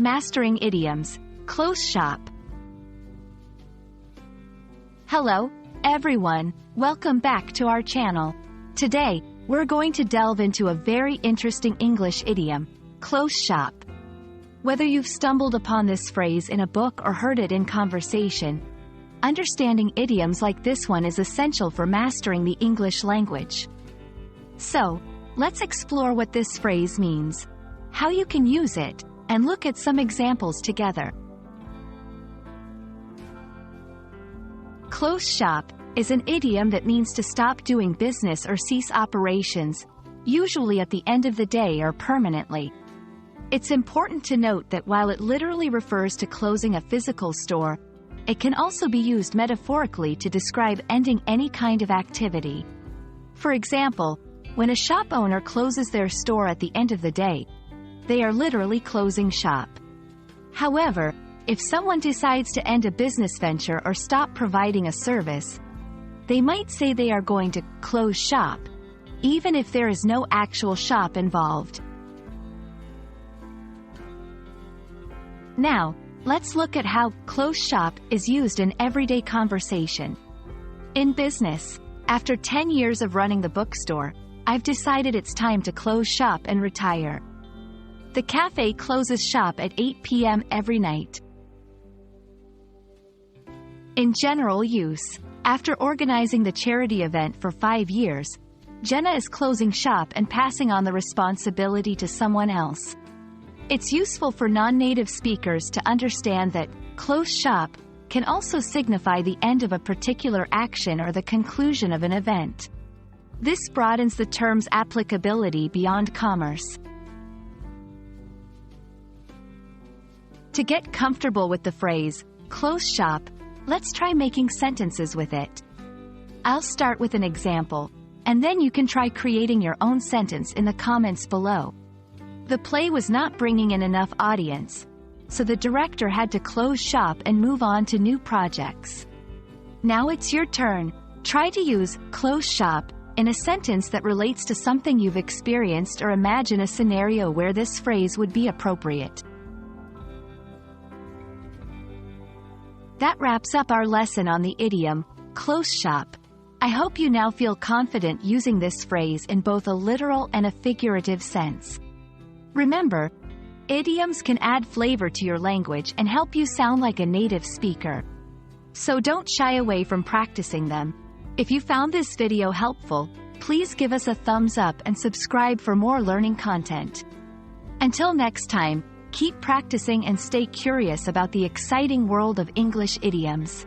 Mastering idioms. Close shop. Hello, everyone. Welcome back to our channel. Today, we're going to delve into a very interesting English idiom, close shop. Whether you've stumbled upon this phrase in a book or heard it in conversation, understanding idioms like this one is essential for mastering the English language. So, let's explore what this phrase means, how you can use it, and look at some examples together. Close shop is an idiom that means to stop doing business or cease operations, usually at the end of the day or permanently. It's important to note that while it literally refers to closing a physical store, it can also be used metaphorically to describe ending any kind of activity. For example, when a shop owner closes their store at the end of the day, they are literally closing shop. However, if someone decides to end a business venture or stop providing a service, they might say they are going to close shop, even if there is no actual shop involved. Now, let's look at how close shop is used in everyday conversation. In business, after 10 years of running the bookstore, I've decided it's time to close shop and retire. The cafe closes shop at 8 p.m. every night. In general use, after organizing the charity event for 5 years, Jenna is closing shop and passing on the responsibility to someone else. It's useful for non-native speakers to understand that close shop can also signify the end of a particular action or the conclusion of an event. This broadens the term's applicability beyond commerce. To get comfortable with the phrase, close shop, let's try making sentences with it. I'll start with an example, and then you can try creating your own sentence in the comments below. The play was not bringing in enough audience, so the director had to close shop and move on to new projects. Now it's your turn. Try to use close shop in a sentence that relates to something you've experienced, or imagine a scenario where this phrase would be appropriate. That wraps up our lesson on the idiom, close shop. I hope you now feel confident using this phrase in both a literal and a figurative sense. Remember, idioms can add flavor to your language and help you sound like a native speaker. So don't shy away from practicing them. If you found this video helpful, please give us a thumbs up and subscribe for more learning content. Until next time, keep practicing and stay curious about the exciting world of English idioms.